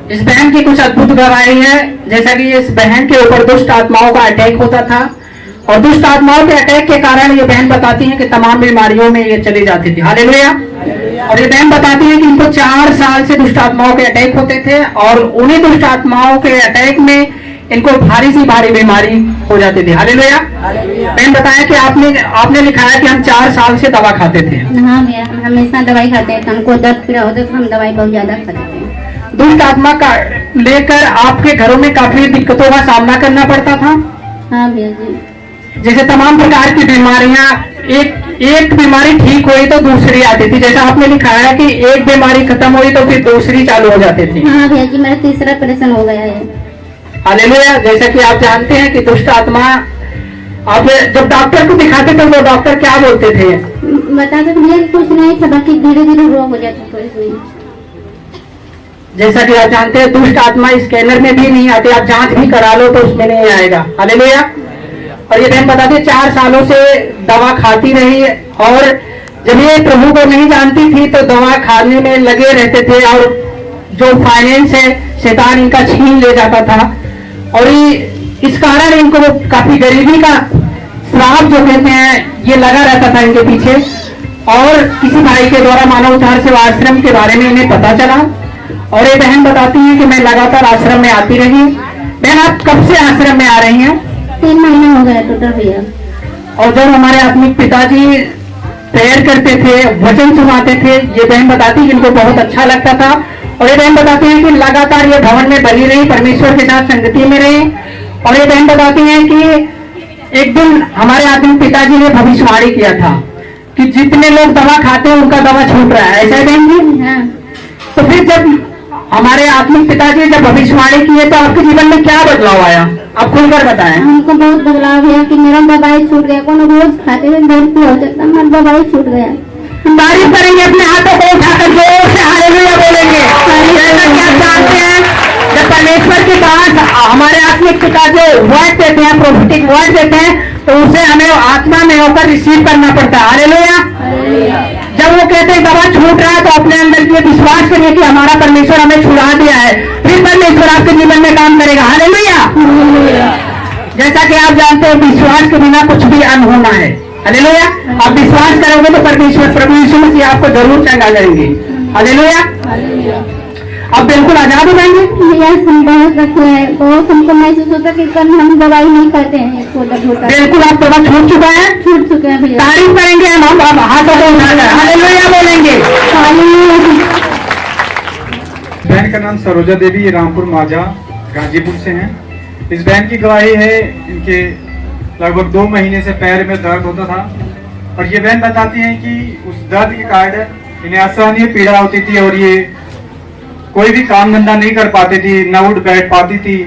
इस बहन की कुछ अद्भुत गवाही है। जैसा कि इस बहन के ऊपर दुष्ट आत्माओं का अटैक होता था और दुष्ट आत्माओं के अटैक के कारण ये बहन बताती है कि तमाम बीमारियों में ये चली जाती थी। हालेलुया। और ये बहन बताती है कि इनको 4 साल से दुष्ट आत्माओं के अटैक होते थे और उन्हीं दुष्ट आत्माओं के अटैक में इनको भारी सी भारी बीमारी हो जाती थी। हालेलुया। बहन बताया कि आपने लिखा है कि हम 4 साल से दवा खाते थे। हाँ भैया, हम हमेशा दवाई खाते थे। हमको दर्द पीड़ा होता था, हम दवाई बहुत ज्यादा खाते थे। दुष्ट आत्मा का लेकर आपके घरों में काफी दिक्कतों का सामना करना पड़ता था। हाँ भैया जी। जैसे तमाम प्रकार की बीमारियां, एक बीमारी ठीक हुई तो दूसरी आती थी। जैसा आपने लिखा है कि एक बीमारी खत्म हुई तो फिर दूसरी चालू हो जाती थी। हाँ भैया जी, मेरा तीसरा ऑपरेशन हो गया है। हालेलुया। जैसा कि आप जानते हैं कि दुष्ट आत्मा, आप जब डॉक्टर को दिखाते थे तो डॉक्टर क्या बोलते थे? बताते थे भैया कुछ नहीं था, बाकी धीरे धीरे रोग हो जाता था। जैसा कि आप जानते हैं दुष्ट आत्मा स्कैनर में भी नहीं आते, आप जांच भी करा लो तो उसमें नहीं आएगा। हालेलुया। और ये बहन बताती है 4 सालों से दवा खाती रही और जब ये प्रभु को नहीं जानती थी तो दवा खाने में लगे रहते थे और जो फाइनेंस है शैतान इनका छीन ले जाता था और इस कारण इनको काफी गरीबी का श्राप जो कहते हैं ये लगा रहता था इनके पीछे। और किसी भाई के द्वारा मानव उद्धार सेवा आश्रम के बारे में इन्हें पता चला और ये बहन बताती है कि मैं लगातार आश्रम में आती रही। बहन आप कब से आश्रम में आ रही हैं? 3 महीने हो गए टोटल भैया। और जब हमारे आत्मिक पिताजी प्रेयर करते थे, वचन सुनाते थे, ये बहन बताती है कि इनको बहुत अच्छा लगता था। और ये बहन बताती है कि लगातार ये भवन में बनी रही, परमेश्वर के साथ संगति में रही। और ये बहन बताती है कि एक दिन हमारे आत्मिक पिताजी ने भविष्यवाणी किया था कि जितने लोग दवा खाते हैं उनका दवा छूट रहा है। ऐसा है बहन जी? हाँ। तो फिर जब हमारे आत्मिक पिताजी जब भविष्यवाणी किए तो आपके जीवन में क्या बदलाव आया? आप खुलकर बताएं। हमको बहुत बदलाव है कि मेरा दवाई छूट गया। कौन रोज खाते थे, दर्द भी होता था, मेरा दवाई छूट गया। तारीफ करेंगे, अपने हाथों को उठाकर जोर से हालेलुया बोलेंगे। जैसा कि आप जानते हैं जब परमेश्वर के पास हमारे आत्मिक पिता जो वर्ड देते हैं, प्रोफेटिक वर्ड देते हैं, तो उसे हमें आत्मा में होकर रिसीव करना पड़ता है। हालेलुया। जब वो कहते हैं दवा छूट रहा है तो अपने अंदर ये विश्वास करिए कि हमारा परमेश्वर हमें छुड़ा दिया है, फिर परमेश्वर आपके जीवन में काम करेगा। हालेलुया। जैसा कि आप जानते हैं विश्वास के बिना कुछ भी अनहोना है। हालेलुया। आप विश्वास करोगे तो परमेश्वर प्रभु यीशु मसीह आपको जरूर चंगा करेंगे। हालेलुया। आप बिल्कुल आजाद हो जाएंगे। हम बहुत रखे हैं, बहुत हमको महसूस होता कि कल हम दवाई नहीं खाते हैं। बिल्कुल आप दवा छूट चुका है, छूट चुके हैं भैया। तारीफ करेंगे हम हाथों को उठाकर हालेलुया बोलेंगे। बहन का नाम सरोजा देवी, ये रामपुर माजा गाजीपुर से हैं। इस बहन की गवाही है, इनके लगभग 2 महीने से पैर में दर्द होता था और ये बहन बताती हैं कि उस दर्द के कारण इन्हें असहनीय पीड़ा होती थी और ये कोई भी काम धंधा नहीं कर पाती थी, न उठ बैठ पाती थी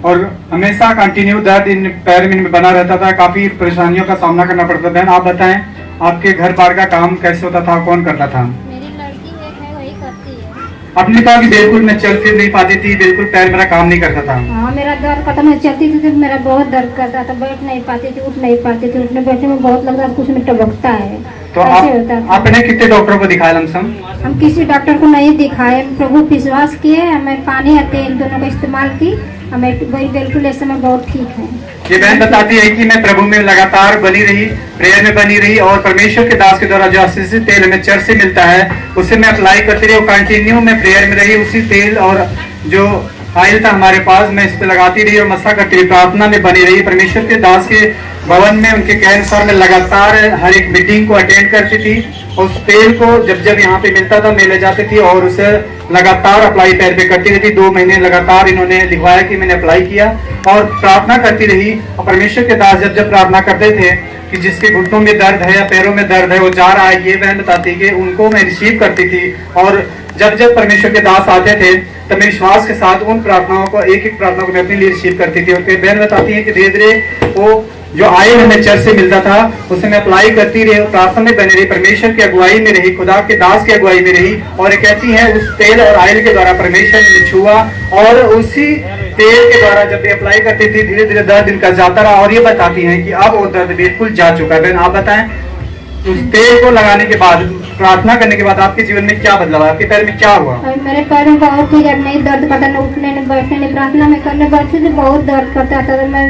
और हमेशा कंटिन्यू दर्द इन पैर में बना रहता था। काफी परेशानियों का सामना करना पड़ता था। बहन आप बताएं आपके घर बार का काम कैसे होता था, कौन करता था? मेरी लड़की है वही करती है। आपने कहा कि बिल्कुल मैं चल फिर नहीं पाती थी, बिल्कुल पैर मेरा काम नहीं करता था। हाँ, मेरा दर्द खत्म है, चलती थी तो मेरा बहुत दर्द करता था, बैठ नहीं पाती थी, उठ नहीं पाती थी, उठने बैठने में बहुत लगता था, कुछ में टबकता है। तो आपने कितने डॉक्टरों को दिखाया लमसम? हम किसी डॉक्टर को नहीं दिखाए, प्रभु विश्वास किए, हमें पानी और तेल दोनों का इस्तेमाल की, हमें बिल्कुल इस समय बहुत ठीक है। ये बहन बताती है कि मैं प्रभु में लगातार बनी रही, प्रेयर में बनी रही और परमेश्वर के दास के द्वारा जो आशीषित तेल हमें चर्च से मिलता है उसे मैं अप्लाई करती रही और कंटिन्यू मैं प्रेयर में रही। उसी तेल और जो ऑयल था हमारे पास मैं इस पे लगाती रही और मसा करती रही, प्रार्थना में बनी रही। परमेश्वर के दास के भवन में उनके कहे अनुसार मैं लगातार हर एक मीटिंग को अटेंड करती थी। उस तेल को जब यहाँ पे मिलता था मैं ले जाती थी और उसे लगातार अप्लाई पैर पे करती रहती। 2 महीने लगातार इन्होंने लिखवाया कि मैंने अप्लाई किया और प्रार्थना करती रही। और परमेश्वर के दास जब प्रार्थना करते थे कि जिसके घुटनों में दर्द है या पैरों में दर्द है वो जा रहा है, ये बहन बताती कि उनको मैं रिसीव करती थी। और जब परमेश्वर के दास आते थे तब मैं विश्वास के साथ उन प्रार्थनाओं को एक प्रार्थना को मैं अपने लिए रिसीव करती थी। और फिर बहन बताती है कि धीरे धीरे वो जो आयल हमें चर्च से मिलता था उसे मैं अप्लाई करती रही, प्रार्थना में बनी रही, परमेश्वर की अगुवाई में रही, खुदा के दास की अगुवाई में रही। और कहती है उस तेल और आयल के द्वारा परमेश्वर ने छुआ और उसी तेल के द्वारा जब ये अप्लाई करती थी धीरे धीरे दर्द इनका जाता रहा। और ये बताती हैं कि अब वो दर्द बिल्कुल जा चुका है। बहन आप बताएं। उस तेल को लगाने के बाद, प्रार्थना करने के बाद आपके जीवन में क्या बदलाव, आपके पैर में क्या हुआ? और मेरे पैर में बहुत ही जब नहीं दर्द करता, न उठने न बैठने न प्रार्थना में करने बैठती थी बहुत दर्द करता था। तो मैं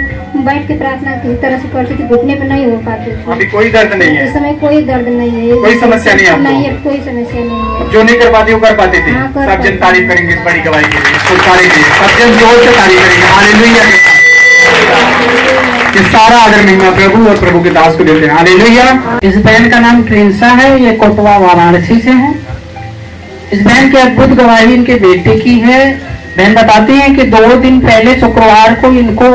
बैठ के प्रार्थना किस तरह से करती थी, घुटने में नहीं हो पाती थी। अभी कोई दर्द नहीं है? इस समय कोई दर्द नहीं है, कोई समस्या नहीं है आपको? नहीं है, कोई समस्या नहीं है। जो नहीं कर पाती वो कर पाते थे। हाँ, कर सब जन पाते। तारीफ करेंगे इस बड़ी गवाही के लिए, इसको तारीफ करेंगे, सब जन जोर से तारीफ करेंगे। हालेलुया के साथ ये सारा आदर महिमा प्रभु और प्रभु के दास को देते हैं। हालेलुया। इस बहन का नाम प्रिंसा है, ये कोटवा वाराणसी से है। इस बहन की अद्भुत गवाही इनके बेटे की है। बहन बताती हैं कि 2 दिन पहले शुक्रवार को इनको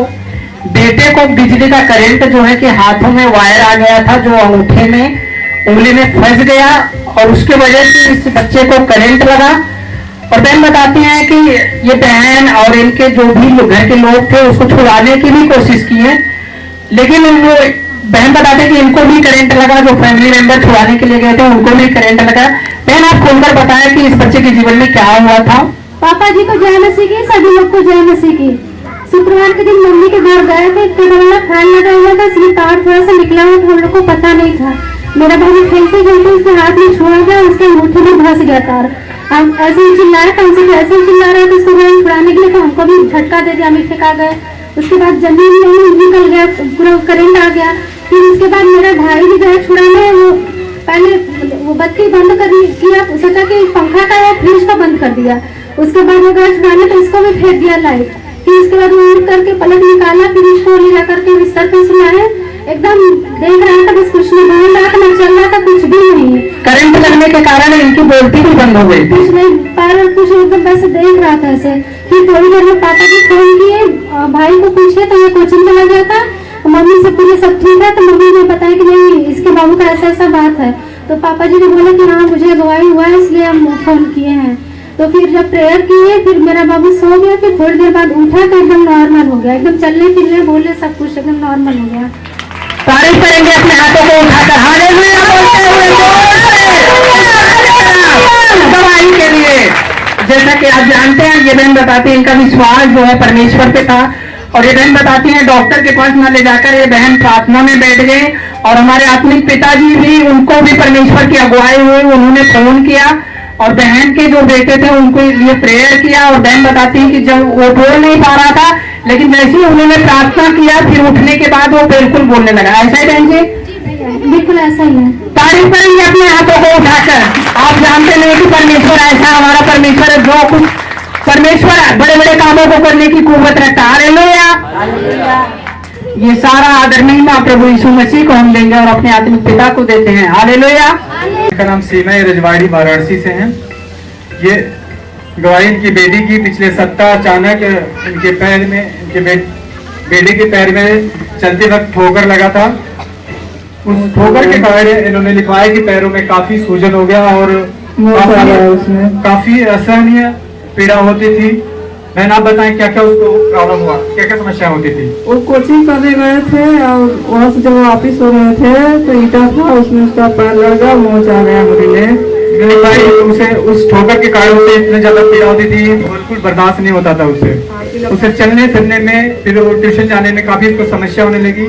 बेटे को बिजली का करंट जो है कि हाथों में वायर आ गया था, जो अंगूठे में उंगली में फंस गया और उसके वजह से इस बच्चे को करंट लगा। और बहन बताती हैं कि ये बहन और इनके जो भी घर के लोग थे उसको छुड़ाने की भी कोशिश की है, लेकिन वो बहन बताते हैं कि इनको भी करंट लगा। जो फैमिली मेंबर छुड़ाने के लिए गए थे उनको भी करंट लगा। बहन आप खुलकर बताएं कि इस बच्चे के जीवन में क्या हुआ था? पापा जी को जय मसीह की, सभी लोग को जय मसीह की। शुक्रवार के दिन मम्मी के घर गए थे, तो फैन लगा हुआ था, इसलिए तार थोड़ा सा निकला हुआ था, हम लोग को पता नहीं था। मेरा भाई खेलते खेलते उसके हाथ में छुआ गया, उसके अंगूठे में धंस गया तार। हम ऐसे ही चिल्ला रहे थे, हमसे ऐसे ही चिल्ला रहे थे, उसको छुड़ाने के लिए, तो हमको भी झटका दे दिया, हम भी फेंका गए। उसके बाद जमीन में निकल गया, पूरा करंट आ गया। फिर उसके बाद मेरा भाई भी गया छुड़ाने, वो पहले वो बत्ती बंद कर किया, सोचा कि पंखा का या फ्रिज का बंद कर दिया। उसके बाद वो गया छुड़ाने, तो उसको भी फेंक दिया लाइट। फिर उसके बाद वो उड़ करके पलक निकाला, फिर उसको ले जा करके बिस्तर पे सुलाया। एकदम देख रहा था, बस कुछ नहीं बोल रहा था, ना चल रहा था, कुछ भी नहीं। करंट लगने के कारण इनकी बोलती भी बंद हो गई थी। कुछ नहीं, पैर कुछ एकदम वैसे देख रहा था ऐसे। फिर थोड़ी देर में पापा जी फोन किए, भाई को पूछे तो ये कोचिंग चला गया था। मम्मी से पूछे सब ठीक है, तो मम्मी ने बताया कि नहीं इसके बाबू का ऐसा ऐसा बात है। तो पापा जी ने बोला कि हाँ मुझे गवाही हुआ है, इसलिए हम फोन किए हैं। तो फिर जब प्रेयर किए, फिर मेरा बाबू सो गया। फिर थोड़ी देर बाद उठा तो एकदम नॉर्मल हो गया, एकदम चलने फिरने बोले सब कुछ एकदम नॉर्मल हो गया। तारीफ करेंगे अपने हाथों को उठाकर, हालेलुया बोलते हुए गवाही के लिए। जैसा कि आप जानते हैं, ये बहन बताती है इनका विश्वास जो है परमेश्वर पे था। और ये बहन बताती है डॉक्टर के पास न ले जाकर ये बहन प्रार्थना में बैठ गए। और हमारे आत्मिक पिताजी भी, उनको भी परमेश्वर की अगुवाई हुई, उन्होंने फोन किया और बहन के जो बेटे थे उनको लिए प्रेयर किया। और बहन बताती है कि जब वो बोल नहीं पा रहा था, लेकिन जैसे ही उन्होंने प्रार्थना किया, फिर उठने के बाद वो बिल्कुल बोलने लगा। ऐसा ही बहन जी? बिल्कुल ऐसा ही है। तारीफ करेंगे अपने हाथों को उठाकर। आप जानते नहीं कि परमेश्वर ऐसा, हमारा परमेश्वर है, जो कुछ परमेश्वर बड़े बड़े कामों को करने की कुव्वत रखता है। हालेलुया। ये सारा आदर महिमा प्रभु यीशु मसीह को हम देंगे और अपने आत्मिक पिता को देते हैं। हालेलुया। इनका नाम सीमा है, रजवाड़ी वाराणसी से हैं। ये गवाही इनकी बेटी की पिछले सप्ताह अचानक इनके पैर में, इनके बेटे के पैर में चलते वक्त ठोकर लगा था। उस ठोकर के कारण इन्होंने लिखवाया कि पैरों में काफी सूजन हो गया और काफी असहनीय पीड़ा होती थी। बहन आप बताएं क्या क्या उसको प्रॉब्लम हुआ, क्या क्या समस्या होती थी? वो कोचिंग करने गए थे और वहाँ से जब वापिस हो रहे थे तो ईटा था, उसमें उसका पैर लड़ गया, मोच आ गया मुझे। उसे उस ठोकर के कारण उसे इतनी ज्यादा पीड़ा होती थी, बिल्कुल बर्दाश्त नहीं होता था उसे चलने फिरने में, फिर ट्यूशन जाने में काफी उसको समस्या होने लगी,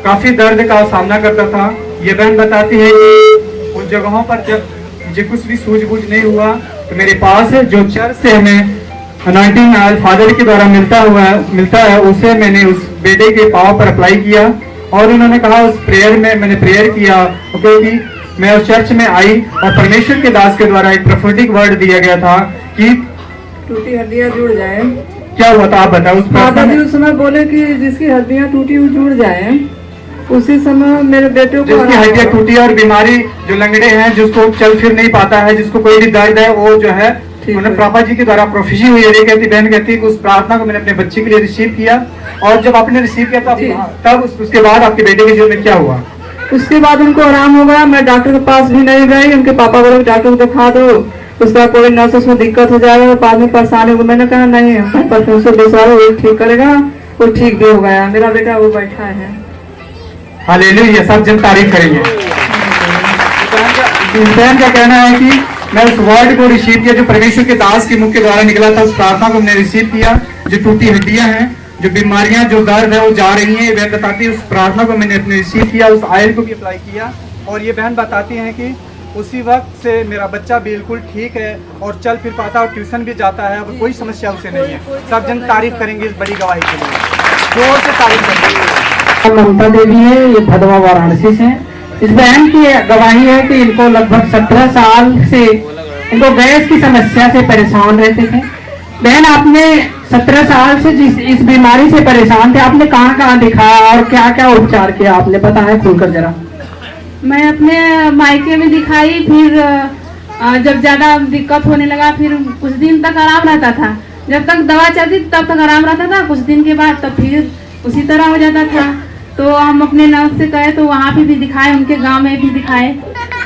काफी दर्द का सामना करता था। ये बहन बताती है कि उन जगहों पर जब मुझे कुछ भी सूझबूझ नहीं हुआ तो मेरे पास जो चर्च से हमें अनॉइंटिंग ऑयल फादर के द्वारा मिलता है उसे मैंने उस बेटे के पाँव पर अप्लाई किया। और उन्होंने कहा उस प्रेयर में मैंने प्रेयर किया, क्योंकि मैं उस चर्च में आई और परमेश्वर के दास के द्वारा एक प्रोफेटिक वर्ड दिया गया था कि टूटी हड्डियाँ जुड़ जाए। क्या हुआ था आप बताओ। उस फादर जी उस समय बोले कि जिसकी हड्डियाँ टूटी हुई जुड़ जाए। उसी समय मेरे बेटे को जिसकी हड्डियाँ टूटी और बीमारी, जो लंगड़े हैं, जिसको चल फिर नहीं पाता है, जिसको कोई भी दर्द है, वो जो है उन्हें पापा जी के द्वारा प्रोफेसी हुई है। कहती बहन कहती है कि उस प्रार्थना को मैंने अपने बच्चे के लिए रिसीव किया। और जब आपने रिसीव किया तब उसके बाद आपके बेटे के जीवन में क्या हुआ? उसके बाद उनको आराम हो गया। मैं डॉक्टर के पास भी नहीं गई, उनके पापा बोले डॉक्टर को दिखा दो, उसका कोई नर्स उसमें दिक्कत हो जाएगा, बाद में परेशानी होगी। मैंने कहा नहीं, परमेश्वर बेचारा वो ठीक करेगा, वो ठीक भी हो गया। मेरा बेटा वो बैठा है। हालेलुया, सब जन तारीफ करेंगे। इस बहन का कहना है कि मैं उस वर्ड को रिसीव किया जो परमेश्वर के दास के मुख के द्वारा निकला था, उस प्रार्थना को मैंने रिसीव किया। जो टूटी हड्डियां हैं, जो बीमारियां, जो दर्द है वो जा रही हैं। वह बताती है उस प्रार्थना को मैंने अपने रिसीव किया, उस आयल को भी अप्लाई किया और ये बहन बताती हैं कि उसी वक्त से मेरा बच्चा बिल्कुल ठीक है और चल फिर पाता और ट्यूशन भी जाता है और कोई समस्या उसे नहीं है। सब जन तारीफ करेंगे इस बड़ी गवाही के लिए, जोर से तारीफ करेंगे। ममता देवी है, ये भदवा वाराणसी से। इस बहन की गवाही है कि इनको लगभग 17 साल से इनको गैस की समस्या से परेशान रहते थे। बहन, आपने 17 साल से इस बीमारी से परेशान थे, आपने कहाँ दिखाया और क्या क्या उपचार किया, आपने बताया खुलकर जरा। मैं अपने मायके में दिखाई, फिर जब ज्यादा दिक्कत होने लगा फिर कुछ दिन तक आराम रहता था। जब तक दवा चलती तब तक आराम रहता था, कुछ दिन के बाद तब फिर उसी तरह हो जाता था। तो हम अपने नर्स से कहे तो वहाँ पे भी दिखाए, उनके गांव में भी दिखाए,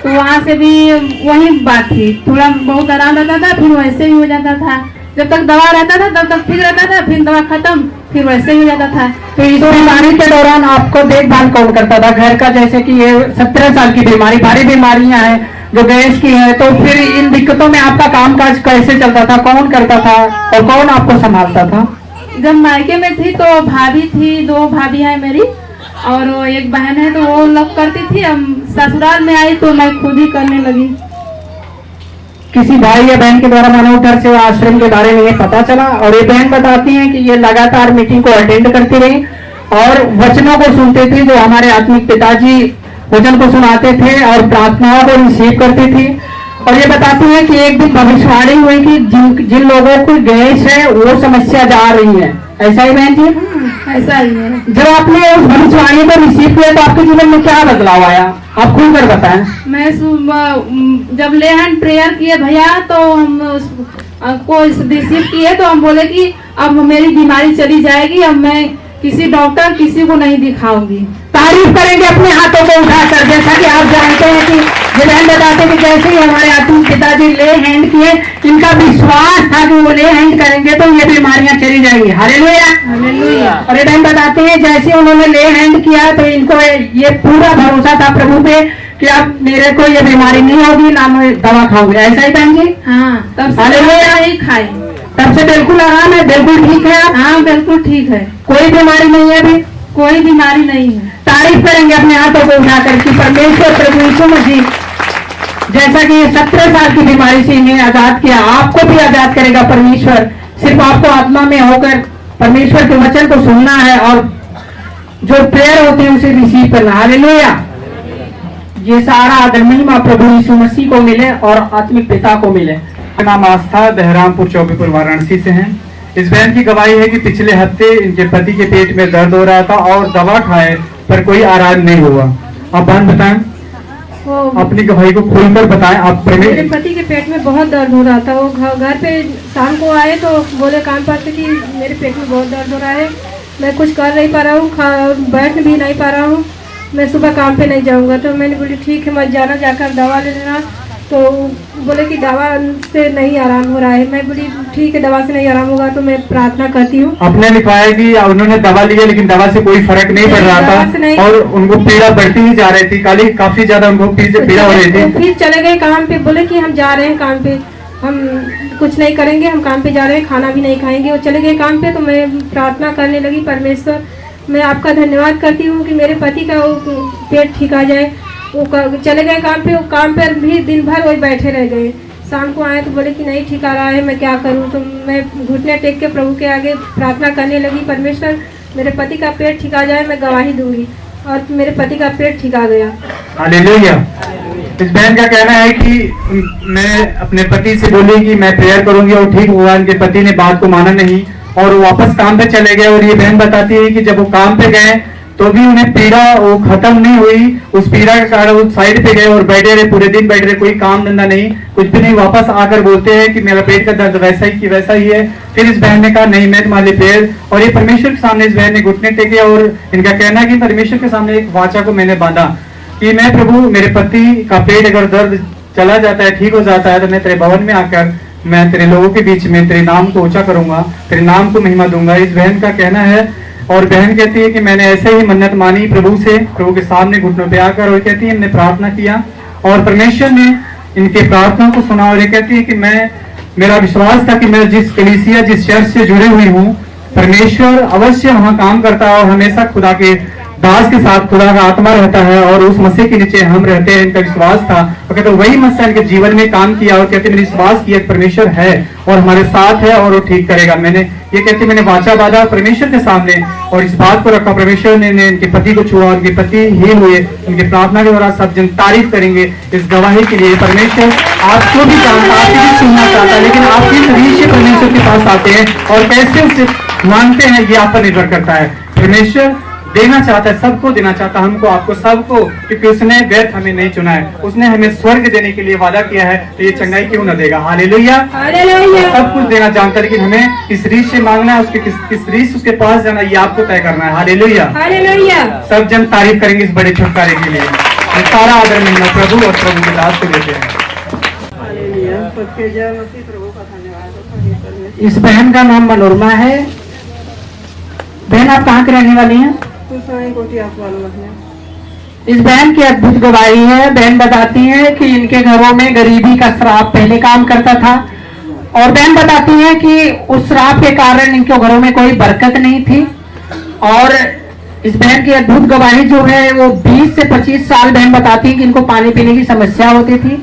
तो वहाँ से भी वही बात थी, थोड़ा बहुत आराम रहता था, फिर वैसे ही हो जाता था। जब तक दवा रहता था तब तक ठीक रहता था, फिर दवा खत्म फिर वैसे ही हो जाता था। तो इस बीमारी के दौरान आपको देखभाल कौन करता था घर का? जैसे कि ये 17 साल की बीमारी, भारी बीमारियां हैं जो गैस की है, तो फिर इन दिक्कतों में आपका कामकाज कैसे चलता था, कौन करता था और कौन आपको संभालता था? जब मायके में थी तो भाभी थी, 2 भाभी है मेरी और एक बहन है, तो वो लोग करती थी। हम ससुराल में आई तो मैं खुद ही करने लगी। किसी भाई या बहन के द्वारा मानव घर सेवा आश्रम के बारे में ये पता चला और ये बहन बताती हैं कि ये लगातार मीटिंग को अटेंड करती रही और वचनों को सुनते थे जो हमारे आत्मिक पिताजी वचन को सुनाते थे और प्रार्थनाओं को रिसीव करती थी। और ये बताती है कि एक दिन भविष्यवाणी हुई कि जिन लोगों को गैस है वो समस्या जा रही है। ऐसा ही बहन जी? ऐसा ही है। जब आपने उस भविष्यवाणी को रिसीव किया तो आपके जीवन में क्या बदलाव आया, आप खुलकर बताएं। मैं जब ले हैंड प्रेयर किए भैया तो हम को रिसीव किए तो हम बोले कि अब मेरी बीमारी चली जाएगी, अब मैं किसी डॉक्टर किसी को नहीं दिखाऊंगी। तारीफ करेंगे अपने हाथों को उठाकर। जैसा कि आप जानते हैं कि ये बहन बताते कि जैसे ही हमारे आत्मिक पिताजी ले हैंड किए, इनका विश्वास था कि वो ले हैंड करेंगे तो ये बीमारियां चली जाएंगी। Hallelujah, hallelujah. और ये बहन बताते हैं जैसे उन्होंने ले हैंड किया तो इनको ये पूरा भरोसा था प्रभु पे कि अब मेरे को ये बीमारी नहीं होगी, ना मैं दवा खाऊंगी। ऐसा ही बहन जी? हाँ, तब हालेलुया ही खाई, तब से बिल्कुल आराम है, बिल्कुल ठीक है। हाँ बिल्कुल ठीक है, कोई बीमारी नहीं है अभी, कोई बीमारी नहीं है। तारीफ करेंगे अपने हाथों को उठाकर कि परमेश्वर प्रभु यीशु मसीह जैसा कि 17 साल की बीमारी से इन्हें आजाद किया, आपको भी आजाद करेगा परमेश्वर। सिर्फ आपको आत्मा में होकर परमेश्वर के वचन को सुनना है और जो प्रेयर होती है उसे रिसीव करना। हालेलुया। ये सारा आदर महिमा प्रभु यीशु मसीह को मिले और आत्मिक पिता को मिले। मेरा नाम आस्था बहरामपुर चौकीपुर वाराणसी से है। इस बहन की गवाही है कि पिछले हफ्ते इनके पति के पेट में दर्द हो रहा था और दवा खाए पर कोई आराम नहीं हुआ। आप बहन बताएं, अपनी गवाही को खोलकर बताएं। आप मेरे पति के पेट में बहुत दर्द हो रहा था। वो घर पे शाम को आए तो बोले कान पास से कि मेरे पेट में बहुत दर्द हो रहा है, मैं कुछ कर नहीं पा रहा हूँ, बैठ भी नहीं पा रहा हूँ, मैं सुबह काम पे नहीं जाऊँगा। तो मैंने बोली ठीक है मत जाना, जाकर दवा ले लेना। तो बोले कि दवा से नहीं आराम हो रहा है। मैं बोली ठीक है दवा से नहीं आराम होगा तो मैं प्रार्थना करती हूँ। आपने लिखवाया कि उन्होंने दवा लिया लेकिन दवा से कोई फर्क नहीं पड़ रहा था और उनको पीड़ा बढ़ती ही जा रही थी, काफी ज्यादा उनको पीड़ा हो रही थी। फिर चले गए काम पे, बोले कि हम जा रहे हैं काम पे, हम कुछ नहीं करेंगे, हम काम पे जा रहे हैं, खाना भी नहीं खाएंगे। वो चले गए काम पे तो मैं प्रार्थना करने लगी, परमेश्वर मैं आपका धन्यवाद करती हूँ कि मेरे पति का वो पेट ठीक आ जाए। वो चले गए काम पे, वो काम पर भी दिन भर वही बैठे रह गए। शाम को आए तो बोले कि नहीं ठीक आ रहा है, मैं क्या करूं। तो मैं घुटने टेक के प्रभु के आगे प्रार्थना करने लगी, परमेश्वर मेरे पति का पेट ठीक आ जाए, मैं गवाही दूंगी। और मेरे पति का पेट ठीक आ गया। हालेलुया। इस बहन का कहना है कि मैं अपने पति से बोली कि मैं प्रेयर करूंगी और ठीक हुआ। इनके पति ने बात को माना नहीं और वापस काम पे चले गए। और ये बहन बताती है कि जब वो काम पे गए तो भी उन्हें पीड़ा वो खत्म नहीं हुई। उस पीड़ा के कारण वो साइड पे गए और बैठे रहे, पूरे दिन बैठे रहे, कोई काम धंधा नहीं, कुछ भी नहीं। वापस आकर बोलते हैं कि मेरा पेट का दर्द वैसा ही कि वैसा ही है। फिर इस बहन ने कहा नहीं मैं तुम्हारे प्रेयर, और ये परमेश्वर के सामने इस बहन ने घुटने टेके और इनका कहना है कि परमेश्वर के सामने एक वाचा को मैंने बांधा कि मैं प्रभु मेरे पति का पेट अगर दर्द चला जाता है, ठीक हो जाता है, तो मैं तेरे भवन में आकर मैं तेरे लोगों के बीच में तेरे नाम को ऊंचा करूंगा, तेरे नाम को महिमा दूंगा। इस बहन का कहना है। और बहन कहती है कि मैंने ऐसे ही मन्नत मानी प्रभु से, प्रभु के सामने घुटनों पे आकर, और कहती है हमने प्रार्थना किया और परमेश्वर ने इनके प्रार्थना को सुना। और ये कहती है कि मेरा विश्वास था कि मैं जिस कलीसिया जिस चर्च से जुड़े हुई हूँ, परमेश्वर अवश्य वहाँ काम करता है और हमेशा खुदा के दास के साथ खुदा का आत्मा रहता है और उस मसीह के नीचे हम रहते हैं। इनका विश्वास था और कहते वही मसीह इनके जीवन में काम किया और कहते मैंने विश्वास किया परमेश्वर है और हमारे साथ है और वो ठीक करेगा। मैंने ये कहते मैंने वाचा बांधा परमेश्वर के सामने और इस बात को रखा। परमेश्वर ने इनके पति को छुआ, उनके पति हील हुए। उनकी प्रार्थना के द्वारा सब जन तारीफ करेंगे इस गवाही के लिए। परमेश्वर आपको भी जानता, आपकी भी सुनना चाहता है, लेकिन आप किस रीत से परमेश्वर के पास आते हैं और कैसे उसे मानते हैं ये आप पर निर्भर करता है। परमेश्वर देना चाहता है, सबको देना चाहता है, हमको आपको सबको, क्योंकि उसने व्यर्थ हमें नहीं चुना है। उसने हमें स्वर्ग देने के लिए वादा किया है, तो ये चंगाई क्यों न देगा। हालेलुया। सब कुछ देना जानता है, लेकिन हमें किस रीत से मांगना है, उसके किस रीत से उसके पास जाना, ये आपको तय करना है। हालेलुया। सब जन तारीफ करेंगे इस बड़े छुटकारे के लिए। सारा आदर महिमा प्रभु और प्रभु के दास को देते हैं। सबके जय मसीह प्रभु का धन्यवाद। इस बहन का नाम मनोरमा है। बहन आप कहाँ की रहने वाली हैं? इस बहन की अद्भुत गवाही है। बहन बताती है कि इनके घरों में गरीबी का श्राप पहले काम करता था और बहन बताती है कि उस श्राप के कारण इनके घरों में कोई बरकत नहीं थी। और इस बहन की अद्भुत गवाही जो है वो 20 से 25 साल बहन बताती है कि इनको पानी पीने की समस्या होती थी,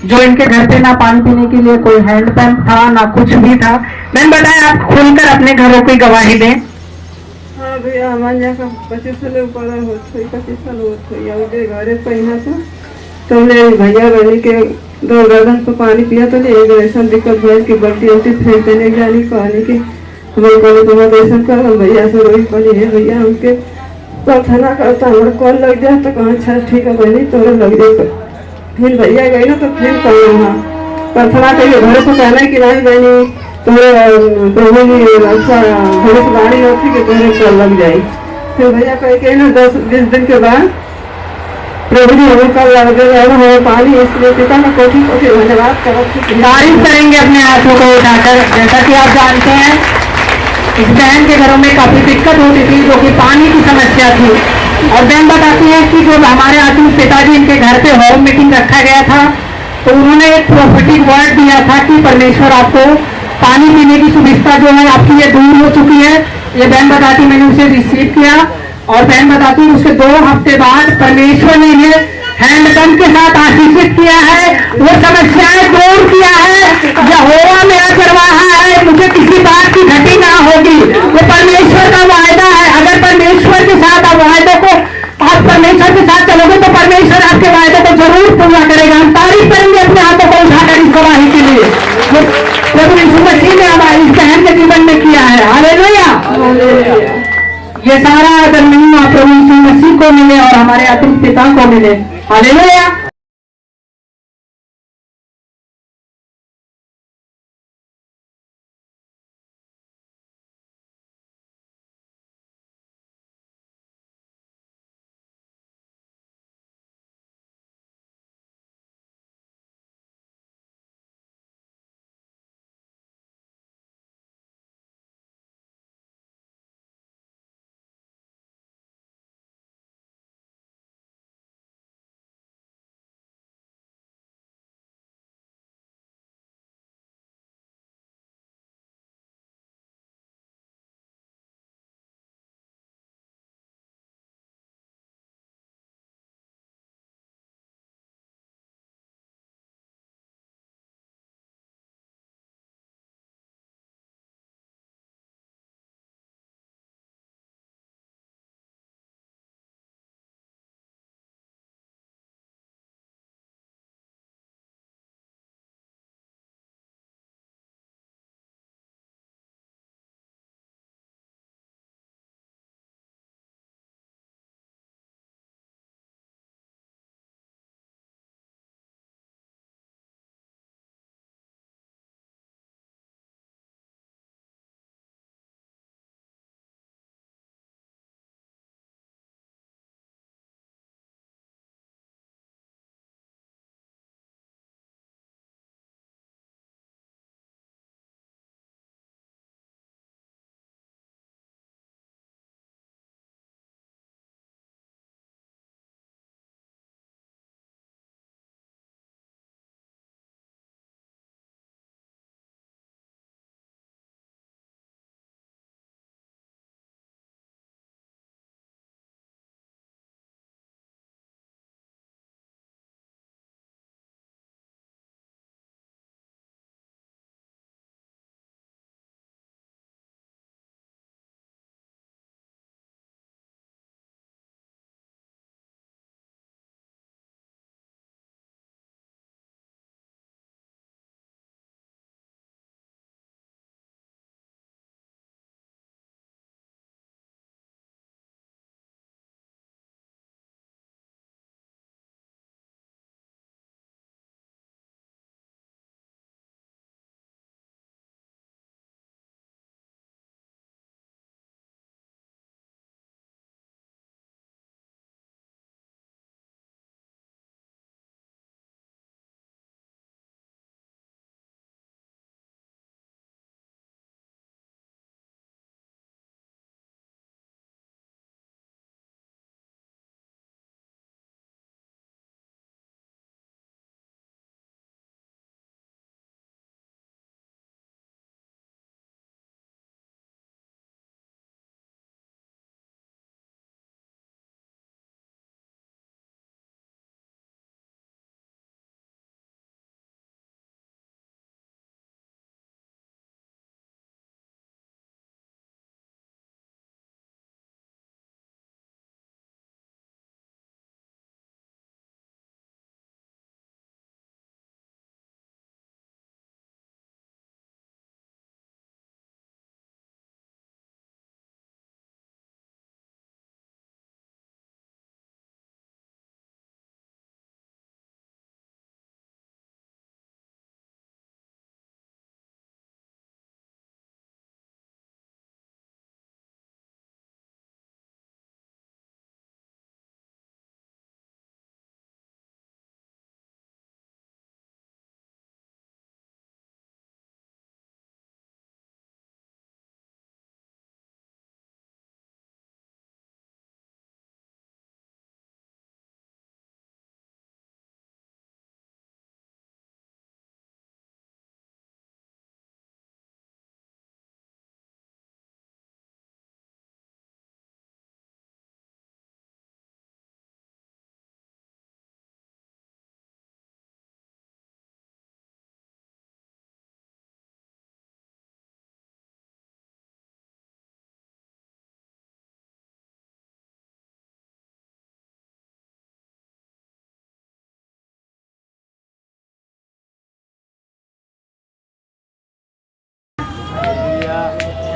जो इनके घर पे ना पानी पीने के लिए कोई हैंडपंप था ना कुछ भी था। बहन बताएं, आप खुलकर अपने घरों की गवाही दें। हाँ भैया, हमारे यहाँ का 25 साल ऊपर होती 25 साल होती है घरे पहिना तो हमने भैया बहनी के दो गर्दन पर पानी पिया तो एक ऐसा दिक्कत हुआ कि बल्टी उल्टी फेंक देने जानी कहने की हमारे कॉलेज बहुत ऐसा कर हम भैया से रोई पड़ी है भैया हमके प्रार्थना करता हमारे कॉल लग जाए तो कहाँ अच्छा ठीक है बहनी तो लग जाए। फिर भैया गई ना तो फिर कहना प्रार्थना करिए घरे को कहना है कि नहीं बहनी तुम्हें प्रभु जी अच्छा घरे से गाड़ी होती कि तुम्हें कॉल लग जाए। फिर भैया कह के ना 10-20 दिन के बाद प्रभु जी हमें कल लग गए हमें पानी, इसलिए पिता में कोठी कोठी धन्यवाद तारीफ करेंगे अपने हाथों को उठाकर। जैसा कि आप जानते हैं इस बहन के घरों में काफी दिक्कत होती थी, जो कि पानी की समस्या थी। और बहन बताती है कि जब हमारे आत्मिक पिताजी इनके घर पे होम मीटिंग रखा गया था तो उन्होंने एक प्रोफेटिक वर्ड दिया था कि परमेश्वर आपको पानी पीने की सुविधा जो है आपकी ये दूर हो चुकी है। ये बहन बताती मैंने उसे रिसीव किया और बहन बताती उसके 2 हफ्ते बाद परमेश्वर ने ये हैंडपंप के साथ आशीषित किया है, वो समस्याएं दूर किया है। यहोवा मेरा चरवाहा है, मुझे किसी बात की घटी ना होगी। वो परमेश्वर का वायदा है। अगर परमेश्वर के साथ आप वायदे को आप परमेश्वर के साथ चलोगे तो परमेश्वर आपके वायदे को जरूर पूरा करेगा। हम तारीफ करेंगे अपने हाथों को उठाकर इस गवाही के लिए जो प्रभु यीशु मसीह ने हमारे इस बहन के जीवन में किया है। हालेलुया। ये सारा आदर महिमा प्रभु यीशु मसीह को मिले और हमारे आत्मिक पिता को मिले। हालेलुया।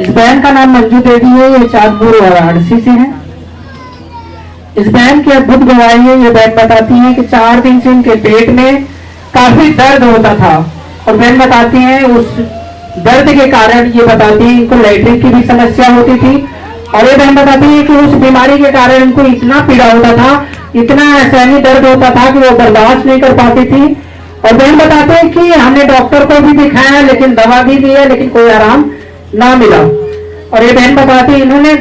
इस बहन का नाम मंजू देवी है, ये चांदपुर वाराणसी से है। इस बहन की अद्भुत गवाही है। ये बहन बताती है कि 4 दिन से उनके पेट में काफी दर्द होता था और बहन बताती है उस दर्द के कारण, ये बताती है इनको लैट्रिन की भी समस्या होती थी और ये बहन बताती है कि उस बीमारी के कारण इनको इतना पीड़ा होता था, इतना असहनीय दर्द होता था कि वो बर्दाश्त नहीं कर पाती थी। और बहन बताते हैं कि हमने डॉक्टर को भी दिखाया, लेकिन दवा भी दी है, लेकिन कोई आराम ना मिला। और ये बहन बताती है इन्होंने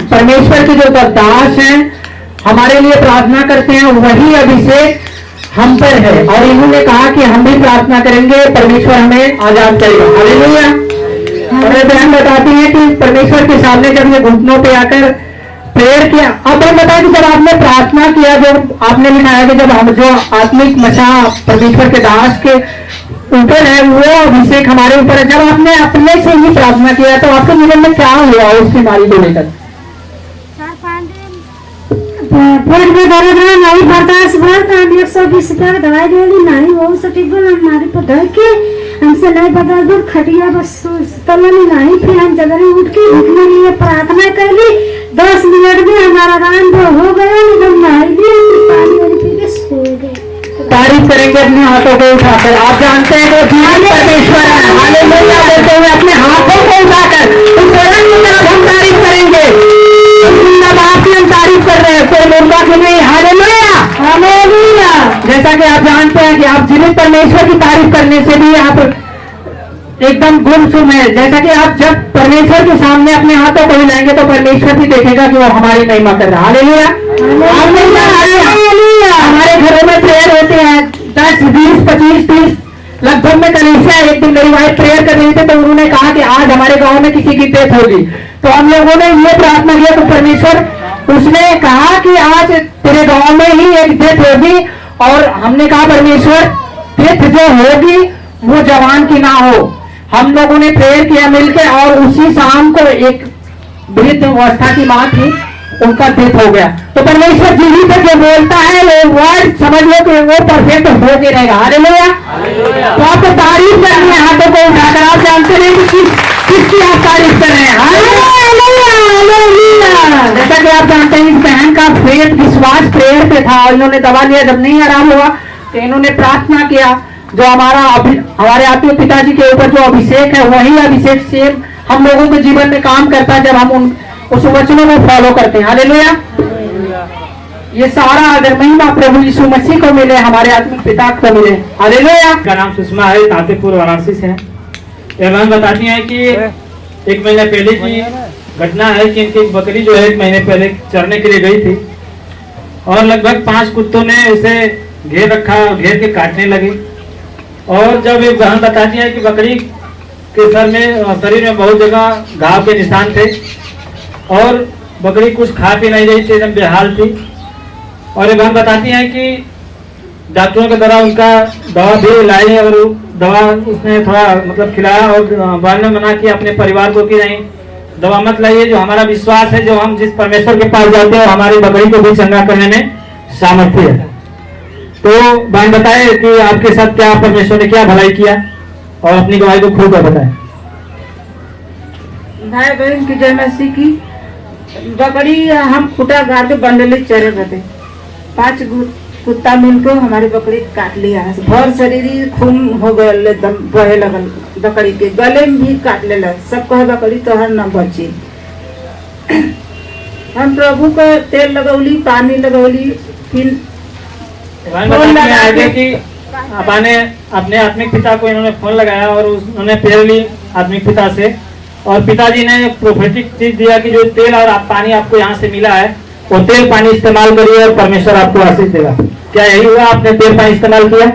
परमेश्वर के जो दास हैं हमारे लिए प्रार्थना करते हैं, वही अभिषेक हम पर है और इन्होंने कहा कि हम भी प्रार्थना करेंगे, परमेश्वर हमें आजाद करेगा। हालेलुया। और ये बहन बताती है कि परमेश्वर के सामने जब ये घुटनों पे आकर प्रेयर किया, अब बहन बताया कि जब आपने प्रार्थना किया, जो आपने लिखाया कि जब हम जो आत्मिक नशा परमेश्वर के दास के ऊपर है वो अभिषेक हमारे ऊपर है, जब आपने अपने से ही प्रार्थना किया तो आपके जीवन में क्या हुआ उस बीमारी को लेकर? पेट में दर्द है, नहीं बर्दाश्त भर का 120 रुपया की दवाई दे दी, नहीं वो सटीक बोल हमारे पर धर के हमसे नहीं बर्दाश्त भर खटिया बस तलनी नहीं। फिर हम जगह उठ के उठने लिए प्रार्थना कर ली, 10 मिनट में हमारा रान हो गया, एकदम नहीं दी पानी वाली पी के सो गए। तारीफ करेंगे अपने हाथों को उठाकर। आप जानते हैं वो जीवित परमेश्वर है। हालेलुया बोलते हुए अपने हाथों को उठाकर उस वचन की तरफ हम तारीफ करेंगे। बाप की हम तारीफ कर रहे हैं, कोई मुर्गा की नहीं। Hallelujah hallelujah. जैसा कि आप जानते हैं कि आप जीवित परमेश्वर की तारीफ करने से भी आप एकदम गुमसुम है। जैसा कि आप जब परमेश्वर के सामने अपने हाथों को हिलाएंगे तो परमेश्वर भी देखेगा कि वो हमारी महिमा कर रहा है। Hallelujah hallelujah. हमारे घरों में प्रेयर होते हैं 10, 20, 25, 30 लगभग में कलीसिया। एक दिन मेरी वाइफ प्रेयर कर रही थी तो उन्होंने कहा कि आज हमारे गांव में किसी की डेथ होगी, तो हम लोगों ने ये प्रार्थना किया तो परमेश्वर उसने कहा कि आज तेरे गांव में ही एक डेथ होगी। और हमने कहा परमेश्वर डेथ जो होगी वो जवान की ना हो। हम लोगों ने प्रेयर किया मिलकर और उसी शाम को एक वृद्ध अवस्था की माँ थी, उनका डेथ हो गया। तो परमेश्वर जीवित जो बोलता है वो वर्ड समझ लो कि वो परफेक्ट हो के रहेगा। हालेलुया। तो आपको तारीफ करनी है हाथों को उठाकर। आप जानते नहीं कि किसकी आप तारीफ कर रहे हैं। जैसा कि आप जानते हैं इस बहन का फेथ विश्वास प्रेयर पे था और इन्होंने दवा लिया, जब नहीं आराम हुआ तो इन्होंने प्रार्थना किया। जो हमारे आत्मिक पिताजी के ऊपर जो अभिषेक है वही अभिषेक सेम हम लोगों के जीवन में काम करता है जब हम उस वचनों को फॉलो करते हैं। हालेलुया। ये सारा अगर महिमा प्रभु यीशु मसीह को मिले, हमारे आत्मिक पिता को मिले। हालेलुया। का नाम सुषमा है, तांतेपुर वाराणसी से है। ये बताती है कि 1 महीने पहले की घटना है कि इनकी एक बकरी जो है 1 महीने पहले चरने के लिए गई थी और लगभग 5 कुत्तों ने उसे घेर रखा, घेर के काटने लगे। और जब एक बहन बताती है कि बकरी के शरीर में बहुत जगह घाव के निशान थे और बकरी कुछ खा पी नहीं रही थी, एकदम बेहाल थी। और ये बहन बताती है कि डॉक्टरों के द्वारा उनका दवा भी लाई और दवा उसने थोड़ा मतलब खिलाया और बहन ने मना किया अपने परिवार को कि नहीं दवा मत लाइए, जो हमारा विश्वास है, जो हम जिस परमेश्वर के पास जाते हैं हमारी बकरी को भी चंगा करने में सामर्थ्य है। तो बहन बताए कि आपके साथ क्या परमेश्वर ने क्या भलाई किया और अपनी गवाही को खुलकर बताए। भाई बहन की जय मसीह की। बकरी हम खुटा गाड़ के बंडले चरे रहते, 5 कुत्ता मिलकर हमारी बकरी काट लिया। भर शरीर खून हो गए, दम बहे लगल, बकरी के गले में भी काट ले। सब कहे बकरी तोहर न बची। हम प्रभु का तेल लगौली, पानी लगौली, फिर आगे कि अपने आत्मिक पिता को इन्होंने फोन लगाया और उन्होंने प्रेयर ली आत्मिक पिता से और पिताजी ने प्रोफेटिक चीज दिया कि जो तेल और पानी आपको यहाँ से मिला है वो तेल पानी इस्तेमाल करिए और परमेश्वर आपको आशीष देगा। क्या यही हुआ? आपने तेल पानी इस्तेमाल किया?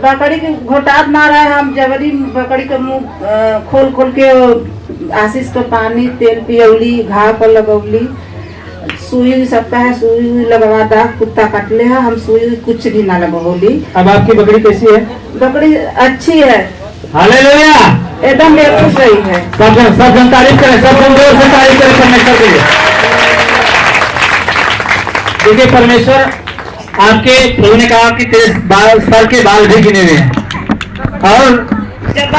बकरी के घोटात मारा है, हम जबरी बकरी का मुंह खोल के आशीष का पानी तेल पियौली, घाव पर लगौली, सुई सबका है, सुई लगवा दा, कुत्ता काट ले है, हम सुई कुछ भी ना लगौली। अब आपकी बकरी कैसी है? बकरी अच्छी है। हालेलुया। एकदम बिल्कुल सही है। सब जन तारीफ करें, सब जन जोर से तारीफ करें परमेश्वर के लिए। देखिए परमेश्वर आपके प्रभु ने कहा कि तेरे सर के बाल भी गिने हुए हैं। और जब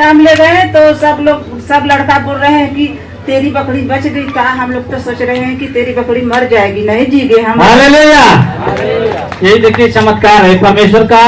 हम ले गए तो सब लोग सब लड़का बोल रहे हैं कि तेरी बकरी बच गई का, हम लोग तो सोच रहे हैं कि तेरी बकरी मर जाएगी, नहीं जी गए हम। हालेलुया। यही देखिए चमत्कार है, परमेश्वर का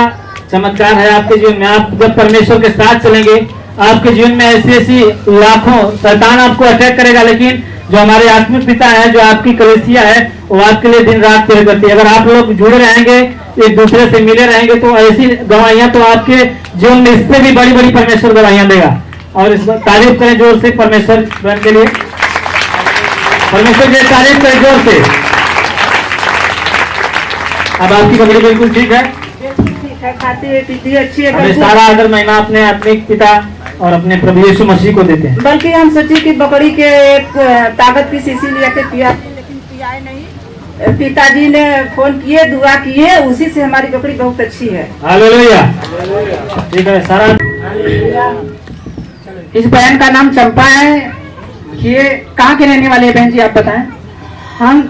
चमत्कार है आपके जीवन में। आप जब परमेश्वर के साथ चलेंगे, आपके जीवन में ऐसी ऐसी लाखों शैतान आपको अटैक करेगा, लेकिन जो हमारे आत्मिक पिता है, जो आपकी कलीसिया है, वो आपके लिए दिन रात प्रेयर करती है। अगर आप लोग जुड़े रहेंगे, एक दूसरे से मिले रहेंगे, तो ऐसी गवाहियां तो आपके जीवन में इससे भी बड़ी बड़ी परमेश्वर गवाहियां देगा। और इस तारीफ करें जोर से परमेश्वर के लिए, परमेश्वर की तारीफ करें जोर से। अब आपकी बकरी बिल्कुल ठीक है, खाती है पीती है, अच्छी है। हमें सारा आदर महिमा अपने आत्मिक पिता और अपने प्रभु यीशु मसीह को देते हैं। बल्कि हम सोचे कि बकरी के एक ताकत की शीशी लिया के पिया, लेकिन पियाए नहीं। पिताजी ने फोन किए, दुआ किए, उसी से हमारी बकरी बहुत अच्छी है। हालेलुया। ठीक है सारा। इस बहन का नाम चंपा है। ये कहाँ के रहने वाले हैं बहन जी, आप बताएं। हम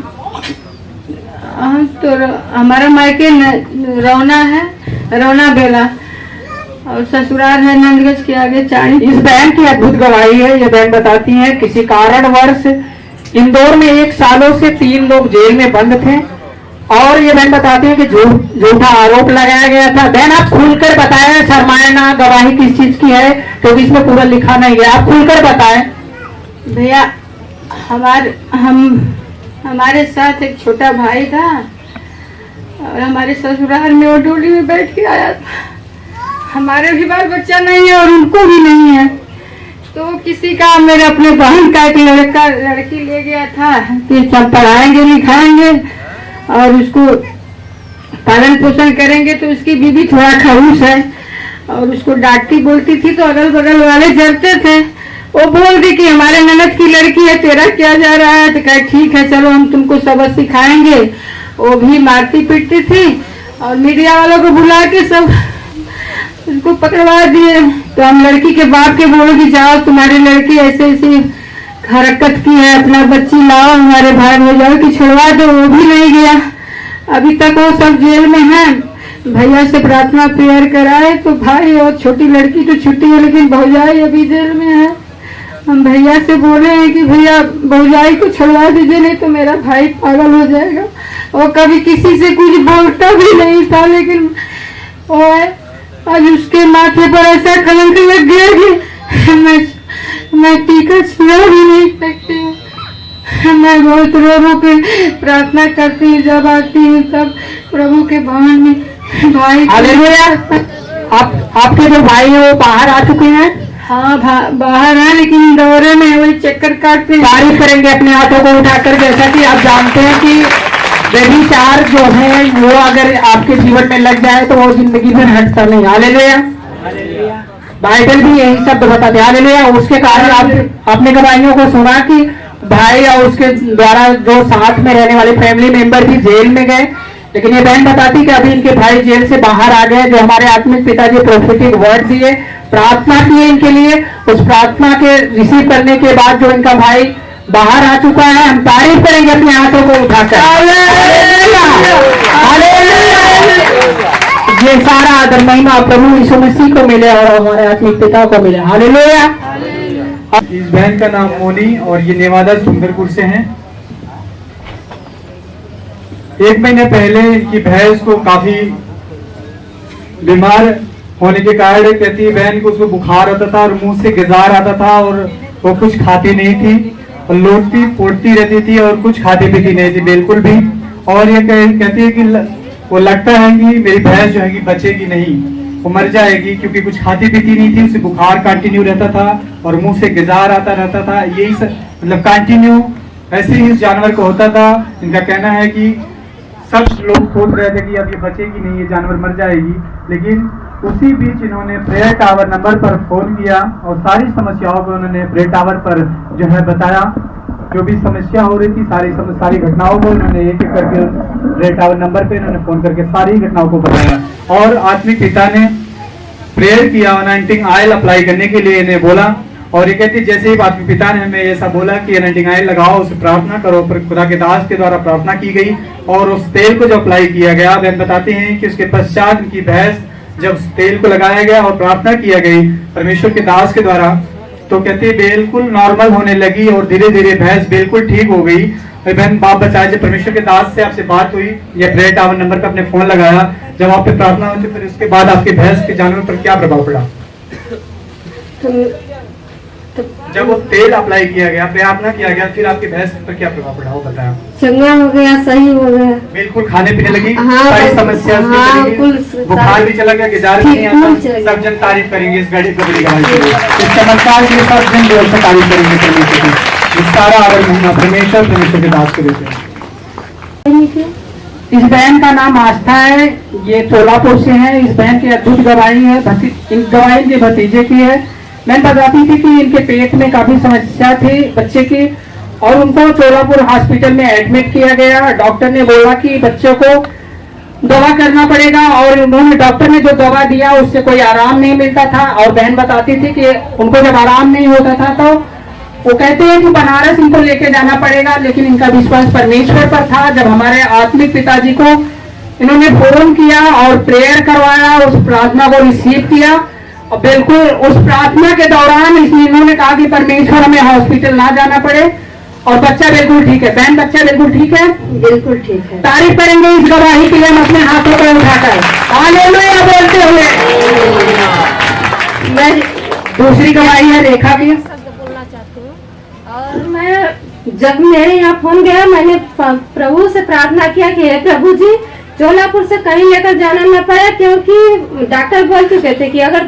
तो हमारा मायके रौना है, रौना बेला, और ससुराल है नंदगंज के आगे चाणी। इस बहन की अद्भुत गवाही है। ये बहन बताती हैं किसी कारणवश इंदौर में 1 सालों से 3 लोग जेल में बंद थे, और ये बहन बताती हैं कि झूठा आरोप लगाया गया था। बहन आप खुलकर बताएं, शर्माए ना, गवाही किस चीज की है, क्योंकि इसमें पूरा लिखा नहीं गया, आप खुलकर बताएं। भैया हमारे साथ एक छोटा भाई था, और हमारे ससुराल में वो डोली में बैठ के आया था। हमारे भी बाल बच्चा नहीं है और उनको भी नहीं है, तो किसी का मेरे अपने बहन का एक लड़की ले गया था कि सब पढ़ाएंगे लिखाएंगे और उसको पालन पोषण करेंगे। तो उसकी बीवी थोड़ा खड़ूस है और उसको डांटती बोलती थी, तो अगल बगल वाले डरते थे। वो बोल दी कि हमारे ननद की लड़की है, तेरा क्या जा रहा है। तो कहे ठीक है चलो हम तुमको सबक सिखाएंगे। वो भी मारती पीटती थी, और मीडिया वालों को बुला के सब उसको पकड़वा दिए। तो हम लड़की के बाप के बोले कि जाओ तुम्हारी लड़की ऐसे ऐसी हरकत की है, अपना बच्ची लाओ हमारे भाई हो जाओ कि छुड़वा दो। वो भी नहीं गया, अभी तक वो सब जेल में है। भैया से प्रार्थना प्रेयर कराए तो भाई और छोटी लड़की तो छुट्टी है, लेकिन भौजाई अभी जेल में है। हम भैया से बोले हैं कि भैया भौजाई को छुड़वा दीजिए, नहीं तो मेरा भाई पागल हो जाएगा। वो कभी किसी से कुछ बोलता भी नहीं था, लेकिन वो आज उसके माथे पर ऐसा कलंक लग गया कि मैं टीका छुड़ा भी नहीं सकती हूँ। मैं बहुत रो के प्रार्थना करती हूँ, जब आती हूँ तब प्रभु के भवन में। भाई हालेलुया। आपके जो भाई है वो बाहर आ चुके हैं। हाँ बाहर है, लेकिन दौरे में वही चक्कर काटते हैं। तारीफ करेंगे अपने हाथों को उठाकर। जैसा कि आप जानते हैं कि व्यभिचार जो है वो अगर आपके जीवन में लग जाए तो वो जिंदगी भर हटता नहीं। हालेलुया। बाइबल भी यही शब्द बताते हैं। हालेलुया। उसके कारण आपने गवाहियों को सुना कि भाई और उसके द्वारा जो साथ में रहने वाले फैमिली मेंबर भी जेल में गए, लेकिन ये बहन बताती कि अभी इनके भाई जेल से बाहर आ गए। जो हमारे आत्मिक पिताजी प्रोफेटिक वर्ड दिए, प्रार्थना किए इनके लिए, उस प्रार्थना के रिसीव करने के बाद जो इनका भाई बाहर आ चुका है, हम तारीफ करेंगे अपने हाथों को उठाकर। ये सारा आदर महिमा प्रभु यीशु मसीह को मिले और हमारे आत्मिक पिता को मिले। हालेलुया। इस बहन का नाम मोनी और ये नेवादा सुंदरपुर से हैं। 1 महीने पहले इनकी भैंस को काफी बीमार होने के कारण कहती बहन को उसको बुखार आता था और मुंह से गिजार आता था, और वो कुछ खाती नहीं थी और लोटती पोटती रहती थी और कुछ खाती पीती नहीं थी बिल्कुल भी। और ये कहती है कि वो लगता है कि मेरी भैंस जो है कि बचेगी नहीं, वो मर जाएगी, क्योंकि कुछ खाती पीती नहीं थी, उसे बुखार कंटिन्यू रहता था और मुंह से गिजार आता रहता था। यही मतलब कंटिन्यू ऐसे ही इस जानवर को होता था। इनका कहना है कि सब लोग सोच रहे थे कि अब ये बचेगी नहीं, ये जानवर मर जाएगी, लेकिन उसी बीच इन्होंने प्रेयर टावर नंबर पर फोन किया और सारी समस्याओं को उन्होंने प्रेयर टावर पर जो है बताया। जो भी समस्या हो रही थी सारी घटनाओं को इन्होंने एक एक करके प्रेयर टावर नंबर पे इन्होंने फोन करके सारी घटनाओं को बताया। और आत्मिक पिता ने प्रेयर किया, अनॉइंटिंग ऑयल अप्लाई करने के लिए इन्हें बोला। और ये कहती जैसे ही आत्मिक पिता ने हमें ऐसा बोला कि अनॉइंटिंग ऑयल लगाओ, उसे प्रार्थना करो, पर खुदा के दास के द्वारा प्रार्थना की गई और उस तेल को जो अप्लाई किया गया, बहन बताते हैं कि उसके पश्चात उनकी भैंस जब तेल को लगाया गया और प्रार्थना किया गई परमेश्वर के दास के द्वारा, तो कहती है बिल्कुल नॉर्मल होने लगी और धीरे धीरे भैंस बिल्कुल ठीक हो गई। और बहन बाप बताया जब परमेश्वर के दास से आपसे बात हुई या प्रेयर टावर नंबर पे अपने फोन लगाया, जब आप पे प्रार्थना हुई तो फिर उसके बाद आपके भैंस के जानवर पर क्या प्रभाव पड़ा? जब वो तेल अप्लाई किया गया, प्रार्थना किया गया, फिर आपके भैंस पर क्या प्रभाव पड़ा वो बताया? चंगा हो गया, सही हो गया। बिल्कुल खाने पीने लगी, हाँ, सारी समस्या उसकी हाँ, चली गई, बिल्कुल, बुखार भी चला गया, गुजारिश नहीं आता। सब जन तारीफ करेंगे इस बड़ी गवाही के लिए, इस चमत्कार के लिए सब जन जोर से तारीफ करेंगे परमेश्वर की। इस सारा आदर महिमा परमेश्वर के दास को देते हैं। इस बहन का नाम आस्था है, ये सोलापुर से है। इस बहन की अद्भुत गवाही है, इन गवाही के भतीजे की है। मैं बताती थी कि इनके पेट में काफी समस्या थी बच्चे की, और उनको सोलापुर हॉस्पिटल में एडमिट किया गया। डॉक्टर ने बोला कि बच्चों को दवा करना पड़ेगा, और उन्होंने डॉक्टर ने जो दवा दिया उससे कोई आराम नहीं मिलता था। और बहन बताती थी कि उनको जब आराम नहीं होता था तो वो कहते हैं कि बनारस इनको लेके जाना पड़ेगा, लेकिन इनका विश्वास परमेश्वर पर था। जब हमारे आत्मिक पिताजी को इन्होंने फोन किया और प्रेयर करवाया, उस प्रार्थना को रिसीव किया, और बिल्कुल उस प्रार्थना के दौरान इन्होंने कहा कि परमेश्वर हमें हॉस्पिटल ना जाना पड़े, और बच्चा बिल्कुल ठीक है। बहन बच्चा बिल्कुल ठीक है, बिल्कुल ठीक है। तारीफ करेंगे इस गवाही के लिए हम अपने हाथों को उठाकर हालेलुया बोलते हुए। मैं दूसरी गवाही है रेखा की। बोलना चाहती हूँ, और मैं जब मेरे यहाँ फोन गया, मैंने प्रभु से प्रार्थना किया कि हे प्रभु जी, सोलापुर से कहीं लेकर जाना न पड़े, क्योंकि डॉक्टर बोल चुके थे कि अगर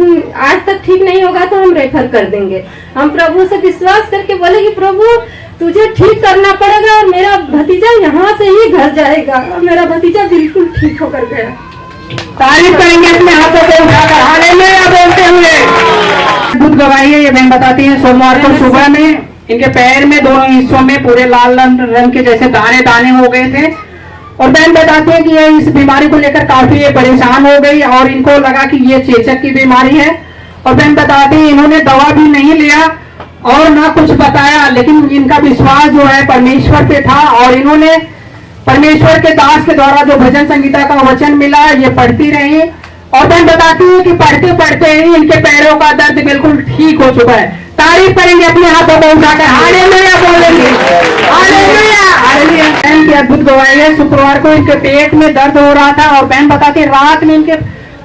आज तक ठीक नहीं होगा तो हम रेफर कर देंगे। हम प्रभु से विश्वास करके बोले कि प्रभु तुझे ठीक करना पड़ेगा, और मेरा भतीजा यहाँ से ही घर जाएगा। और मेरा भतीजा बिल्कुल ठीक होकर गया। तारीफ करेंगे अपने हाथों को उठाकर हालेलुया बोलते हुए। अद्भुत गवाही है ये बहन बताती है। सोमवार को सुबह में इनके पैर में दोनों हिस्सों में पूरे लाल रंग के जैसे दाने दाने हो गए थे, और बहन बताते हैं कि ये इस बीमारी को लेकर काफी परेशान हो गई, और इनको लगा कि ये चेचक की बीमारी है। और बहन बताते हैं इन्होंने दवा भी नहीं लिया और ना कुछ बताया, लेकिन इनका विश्वास जो है परमेश्वर पे था, और इन्होंने परमेश्वर के दास के द्वारा जो भजन संगीता का वचन मिला ये पढ़ती रही। और बहन बताती है कि पढ़ते पढ़ते ही इनके पैरों का दर्द बिल्कुल ठीक हो चुका है। तारीफ करेंगे अपने हाथों को उठाकर हालेलुया बोलेंगे हालेलुया हालेलुया। बहन की अद्भुत गवाही है। शुक्रवार को इनके पेट में दर्द हो रहा था, और बहन बताती है रात में इनके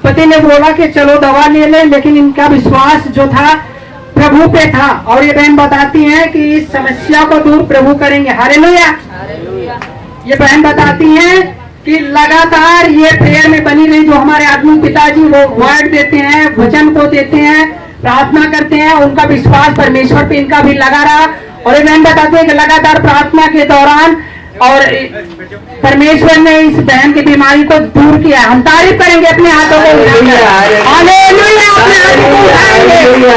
पति ने बोला कि चलो दवा ले लें, लेकिन इनका विश्वास जो था प्रभु पे था। और ये बहन बताती है कि इस समस्या को दूर प्रभु करेंगे हालेलुया। ये बहन बताती है कि लगातार ये प्रेयर में बनी रही। जो हमारे आत्मिक पिताजी वो वर्ड देते हैं, वचन को देते हैं, प्रार्थना करते हैं, उनका विश्वास परमेश्वर पे इनका भी लगा रहा। और ये बहन बताते हैं कि लगातार प्रार्थना के दौरान और परमेश्वर ने इस बहन की बीमारी को दूर किया। हम तारीफ करेंगे अपने हाथों को हालेलुया, अपने हाथों को उठाएंगे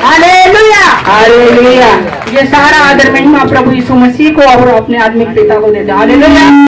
हालेलुया हालेलुया। ये सारा आदर महिमा प्रभु यीशु मसीह को और अपने आत्मिक पिता को देते हालेलुया।